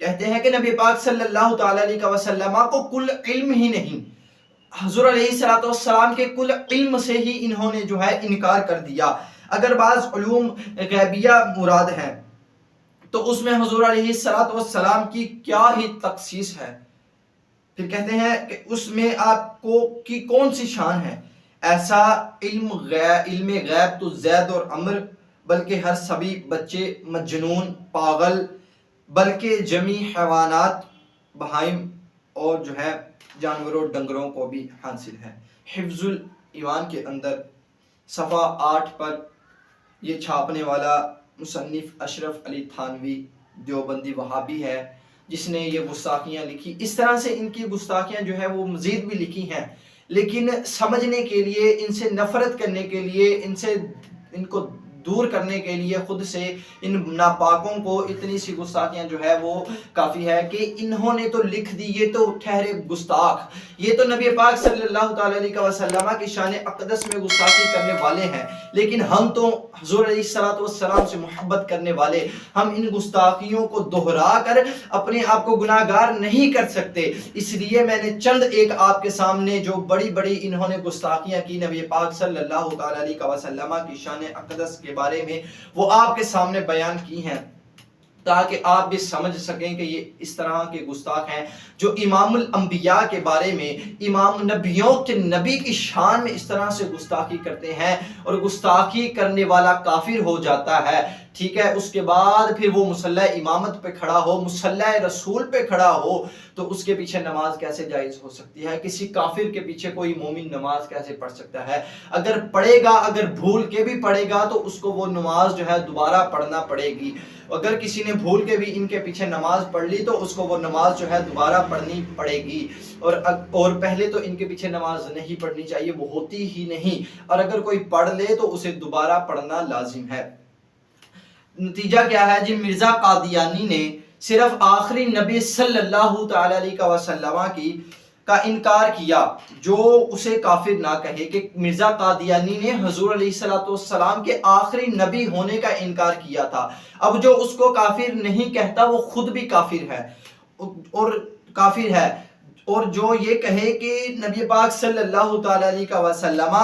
کہتے ہیں کہ نبی پاک صلی اللہ تعالی علیہ وسلم کو کل علم ہی نہیں، حضور علیہ الصلوۃ والسلام کے کل علم سے ہی انہوں نے جو ہے انکار کر دیا۔ اگر بعض علوم غیبیہ مراد ہیں تو اس میں حضور علیہ الصلوۃ والسلام کی کیا ہی تخصیص ہے، پھر کہتے ہیں کہ اس میں آپ کو کی کون سی شان ہے؟ ایسا علم غیب تو زید اور عمر، بلکہ ہر سبھی بچے، مجنون، پاگل، بلکہ جمیع حیوانات، بہائم اور جو ہے جانوروں ڈنگروں کو بھی حاصل ہے۔ حفظ الایمان کے اندر صفحہ 8 پر یہ چھاپنے والا مصنف اشرف علی تھانوی دیوبندی وہابی ہے جس نے یہ گستاخیاں لکھی۔ اس طرح سے ان کی گستاخیاں جو ہے وہ مزید بھی لکھی ہیں، لیکن سمجھنے کے لیے، ان سے نفرت کرنے کے لیے، ان کو دور کرنے کے لیے خود سے ان ناپاکوں کو اتنی سی گستاخیاں جو ہے وہ کافی ہے کہ انہوں نے تو لکھ دی، یہ تو ٹھہرے گستاخ، یہ تو نبی پاک صلی اللہ تعالی علیہ وسلم کی شان اقدس میں گستاخی کرنے والے ہیں، لیکن ہم تو حضور علیہ الصلوۃ والسلام سے محبت کرنے والے، ہم ان گستاخیوں کو دہرا کر اپنے آپ کو گناہگار نہیں کر سکتے۔ اس لیے میں نے چند ایک آپ کے سامنے جو بڑی بڑی انہوں نے گستاخیاں کی نبی پاک صلی اللہ تعالی علیہ وسلم کی شان اقدس کے بارے میں، وہ آپ کے سامنے بیان کی ہیں تاکہ آپ بھی سمجھ سکیں کہ یہ اس طرح کے گستاخ ہیں جو امام الانبیاء کے بارے میں، امام نبیوں کے نبی کی شان میں اس طرح سے گستاخی کرتے ہیں، اور گستاخی کرنے والا کافر ہو جاتا ہے، ٹھیک ہے۔ اس کے بعد پھر وہ مصلی امامت پہ کھڑا ہو، مصلی رسول پہ کھڑا ہو، تو اس کے پیچھے نماز کیسے جائز ہو سکتی ہے؟ کسی کافر کے پیچھے کوئی مومن نماز کیسے پڑھ سکتا ہے؟ اگر پڑھے گا، اگر بھول کے بھی پڑھے گا تو اس کو وہ نماز جو ہے دوبارہ پڑھنا پڑے گی۔ اگر کسی نے بھول کے بھی ان کے پیچھے نماز پڑھ لی تو اس کو وہ نماز جو ہے دوبارہ پڑھنی پڑے گی، اور پہلے تو ان کے پیچھے نماز نہیں پڑھنی چاہیے، وہ ہوتی ہی نہیں، اور اگر کوئی پڑھ لے تو اسے دوبارہ پڑھنا لازم ہے۔ نتیجہ کیا ہے جی؟ مرزا قادیانی نے صرف آخری نبی صلی اللہ تعالی علیہ وسلم کا انکار کیا، جو اسے کافر نہ کہے، کہ مرزا قادیانی نے حضور علیہ الصلوۃ والسلام کے آخری نبی ہونے کا انکار کیا تھا۔ اب جو اس کو کافر نہیں کہتا وہ خود بھی کافر ہے، اور جو یہ کہے کہ نبی پاک صلی اللہ تعالی علیہ وسلم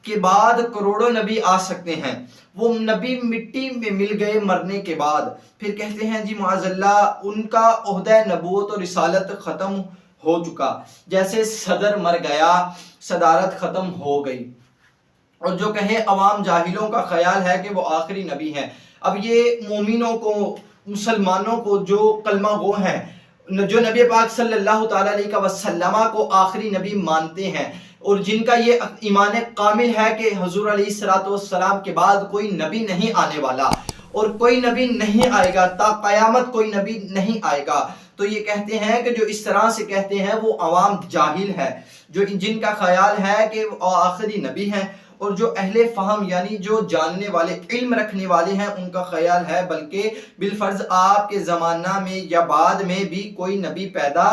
کے بعد کروڑوں نبی آ سکتے ہیں، وہ نبی مٹی میں مل گئے مرنے کے بعد، پھر کہتے ہیں جی معاذ اللہ ان کا عہدہ نبوت اور رسالت ختم ہو چکا، جیسے صدر مر گیا صدارت ختم ہو گئی۔ اور جو کہے عوام جاہلوں کا خیال ہے کہ وہ آخری نبی ہیں۔ اب یہ مومنوں کو، مسلمانوں کو جو کلمہ گو ہیں، جو نبی پاک صلی اللہ تعالی علیہ وسلم کو آخری نبی مانتے ہیں، اور جن کا یہ ایمان کامل ہے کہ حضور علیہ الصلوۃ والسلام کے بعد کوئی نبی نہیں آنے والا، اور کوئی نبی نہیں آئے گا، تا قیامت کوئی نبی نہیں آئے گا، تو یہ کہتے ہیں کہ جو اس طرح سے کہتے ہیں وہ عوام جاہل ہے، جو جن کا خیال ہے کہ وہ آخری نبی ہیں، اور جو اہل فہم یعنی جو جاننے والے، علم رکھنے والے ہیں، ان کا خیال ہے بلکہ بالفرض آپ کے زمانہ میں یا بعد میں بھی کوئی نبی پیدا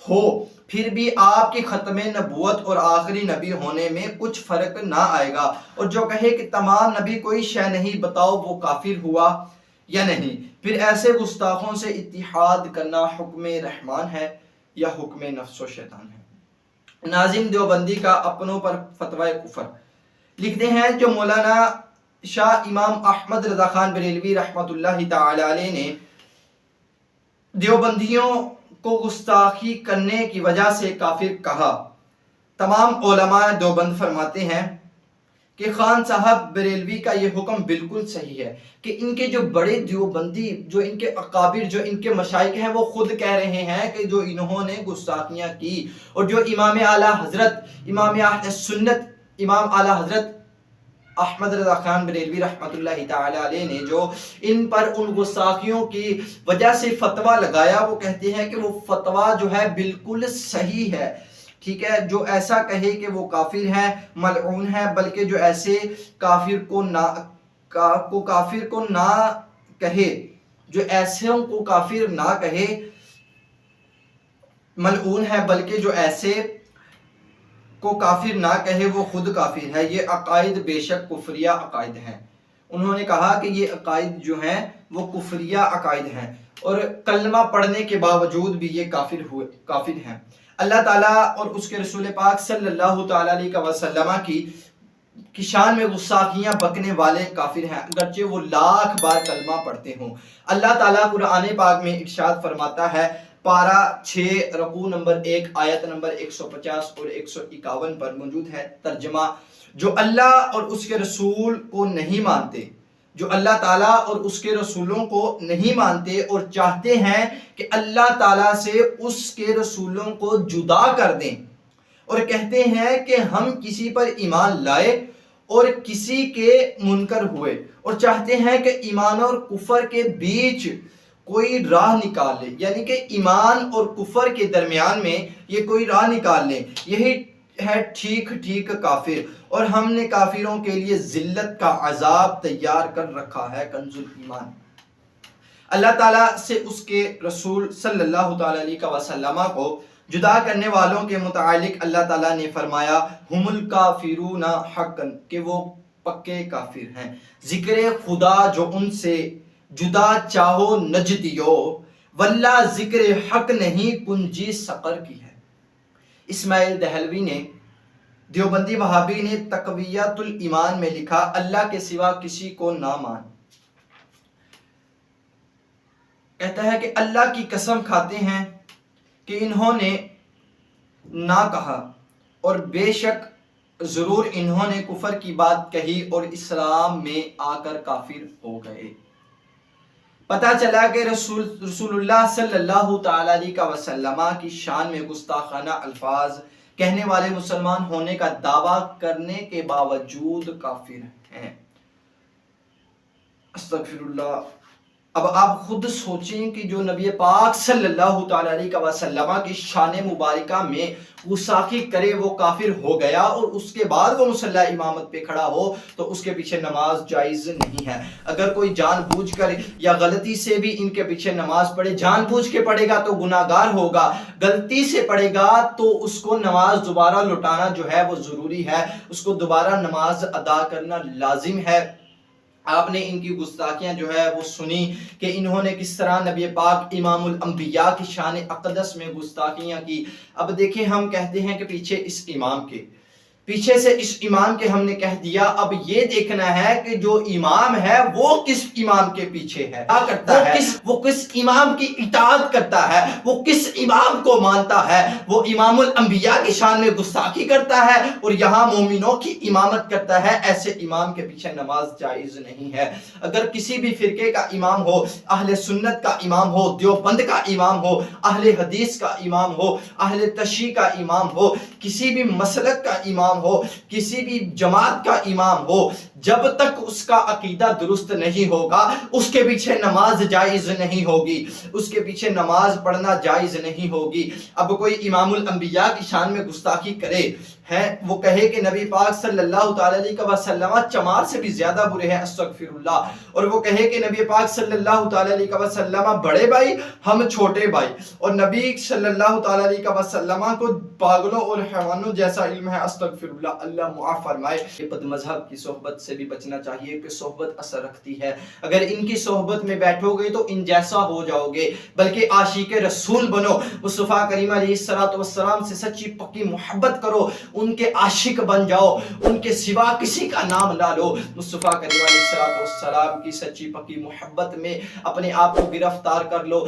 ہو، پھر بھی آپ کی ختم نبوت اور آخری نبی ہونے میں کچھ فرق نہ آئے گا۔ اور جو کہے کہ تمام نبی کوئی شے نہیں، بتاؤ وہ کافر ہوا یا نہیں؟ پھر ایسے گستاخوں سے اتحاد کرنا حکم رحمان ہے یا حکم نفس و شیطان ہے؟ ناظم دیوبندی کا اپنوں پر فتوی کفر لکھتے ہیں، جو مولانا شاہ امام احمد رضا خان بریلوی رحمۃ اللہ تعالی علیہ نے دیوبندیوں کو گستاخی کرنے کی وجہ سے کافر کہا، تمام علماء دیوبند فرماتے ہیں کہ خان صاحب بریلوی کا یہ حکم بالکل صحیح ہے، کہ ان کے جو بڑے دیوبندی، جو ان کے اکابر، جو ان کے مشائخ ہیں، وہ خود کہہ رہے ہیں کہ جو انہوں نے گستاخیاں کی، اور جو امام اعلیٰ حضرت، امام اہل سنت، امام اعلیٰ حضرت احمد رضا خان بریلوی رحمۃ اللہ تعالی علیہ نے جو ان پر ان گستاخیوں کی وجہ سے فتویٰ لگایا، وہ کہتے ہیں کہ وہ فتویٰ جو ہے بالکل صحیح ہے، ٹھیک ہے۔ جو ایسا کہے کہ وہ کافر ہے، ملعون ہے، بلکہ جو ایسے کافر کو نہ کہے، جو ایسوں کو کافر نہ کہے، ملعون ہے، بلکہ جو ایسے کو کافر نہ کہے وہ خود کافر ہے۔ یہ عقائد بے شک کفریہ عقائد ہیں۔ انہوں نے کہا کہ یہ عقائد جو ہیں وہ کفریہ عقائد ہیں، اور کلمہ پڑھنے کے باوجود بھی یہ کافر ہیں۔ اللہ تعالیٰ اور اس کے رسول پاک صلی اللہ تعالیٰ علیہ وسلم کی شان میں گستاخیاں بکنے والے کافر ہیں، اگرچہ وہ لاکھ بار کلمہ پڑھتے ہوں۔ اللہ تعالیٰ قرآن پاک میں ارشاد فرماتا ہے، پارہ 6 رکوع نمبر 1 آیت نمبر 150 اور 151 پر موجود ہے ترجمہ، جو اللہ اور اس کے رسول کو نہیں مانتے، جو اللہ تعالیٰ اور اس کے رسولوں کو نہیں مانتے اور چاہتے ہیں کہ اللہ تعالیٰ سے اس کے رسولوں کو جدا کر دیں، اور کہتے ہیں کہ ہم کسی پر ایمان لائے اور کسی کے منکر ہوئے، اور چاہتے ہیں کہ ایمان اور کفر کے بیچ کوئی راہ نکال لے، یعنی کہ ایمان اور کفر کے درمیان میں یہ کوئی راہ نکال لیں، یہی ہے ٹھیک کافر، اور ہم نے کافروں کے لیے ذلت کا عذاب تیار کر رکھا ہے۔ کنز ایمان۔ اللہ تعالیٰ سے اس کے رسول صلی اللہ تعالیٰ علیہ وسلم کو جدا کرنے والوں کے متعلق اللہ تعالیٰ نے فرمایا، ہم الکافرون حقا، کہ وہ پکے کافر ہیں۔ ذکر خدا جو ان سے جدا چاہو نجدیو، واللہ ذکر حق نہیں کنجی سقر کی ہے۔ اسماعیل دہلوی نے، دیوبندی وہابی نے تقویت الایمان میں لکھا، اللہ کے سوا کسی کو نہ مان۔ کہتا ہے کہ اللہ کی قسم کھاتے ہیں کہ انہوں نے نہ کہا، اور بے شک ضرور انہوں نے کفر کی بات کہی اور اسلام میں آ کر کافر ہو گئے۔ پتہ چلا کہ رسول اللہ صلی اللہ تعالیٰ علیہ وسلم کی شان میں گستاخانہ الفاظ کہنے والے مسلمان ہونے کا دعویٰ کرنے کے باوجود کافر ہیں۔ استغفر اللہ۔ اب آپ خود سوچیں کہ جو نبی پاک صلی اللہ تعالیٰ علیہ وسلم کی شان مبارکہ میں گستاخی کرے وہ کافر ہو گیا، اور اس کے بعد وہ مصلی امامت پہ کھڑا ہو تو اس کے پیچھے نماز جائز نہیں ہے۔ اگر کوئی جان بوجھ کر یا غلطی سے بھی ان کے پیچھے نماز پڑھے، جان بوجھ کے پڑھے گا تو گناہگار ہوگا، غلطی سے پڑھے گا تو اس کو نماز دوبارہ لوٹانا جو ہے وہ ضروری ہے، اس کو دوبارہ نماز ادا کرنا لازم ہے۔ آپ نے ان کی گستاخیاں جو ہے وہ سنی کہ انہوں نے کس طرح نبی پاک امام الانبیاء کی شان اقدس میں گستاخیاں کی۔ اب دیکھیں، ہم کہتے ہیں کہ پیچھے سے اس امام کے ہم نے کہہ دیا، اب یہ دیکھنا ہے کہ جو امام ہے وہ کس امام کے پیچھے ہے، کیا کرتا ہے، وہ کس امام کی اطاعت کرتا ہے، وہ کس امام کو مانتا ہے۔ وہ امام الانبیاء کی شان میں گستاخی کرتا ہے اور یہاں مومنوں کی امامت کرتا ہے، ایسے امام کے پیچھے نماز جائز نہیں ہے۔ اگر کسی بھی فرقے کا امام ہو، اہل سنت کا امام ہو، دیوبند کا امام ہو، اہل حدیث کا امام ہو، اہل تشیع کا امام ہو، کسی بھی مسلک کا امام ہو، کسی بھی جماعت کا امام ہو، جب تک اس کا عقیدہ درست نہیں ہوگا اس کے پیچھے نماز جائز نہیں ہوگی، اس کے پیچھے نماز پڑھنا جائز نہیں ہوگی۔ اب کوئی امام الانبیاء کی شان میں گستاخی کرے ہے، وہ کہے کہ نبی پاک صلی اللہ تعالیٰ علیہ وسلم چمار سے بھی زیادہ برے ہیں، استغفر اللہ، اور وہ کہے کہ نبی پاک صلی اللہ تعالیٰ علیہ وسلم بڑے بھائی، ہم چھوٹے بھائی، اور نبی صلی اللہ تعالیٰ علیہ وسلم کو پاگلوں اور حیوانوں جیسا علم ہے، استغفر اللہ، اللہ معاف فرمائے۔ بد مذہب کی صحبت سے بھی بچنا چاہیے کہ صحبت اثر رکھتی ہے، اگر ان کی صحبت میں بیٹھو گے تو ان جیسا ہو جاؤ گے، بلکہ عاشق رسول بنو، مصطفیٰ کریم علیہ السلام سے سچی پکی محبت کرو، ان کے عاشق بن جاؤ، ان کے سوا کسی کا نام نہ لو۔ مصطفیٰ کریم علیہ السلام کی سچی پکی محبت میں اپنے آپ کو گرفتار کر لو۔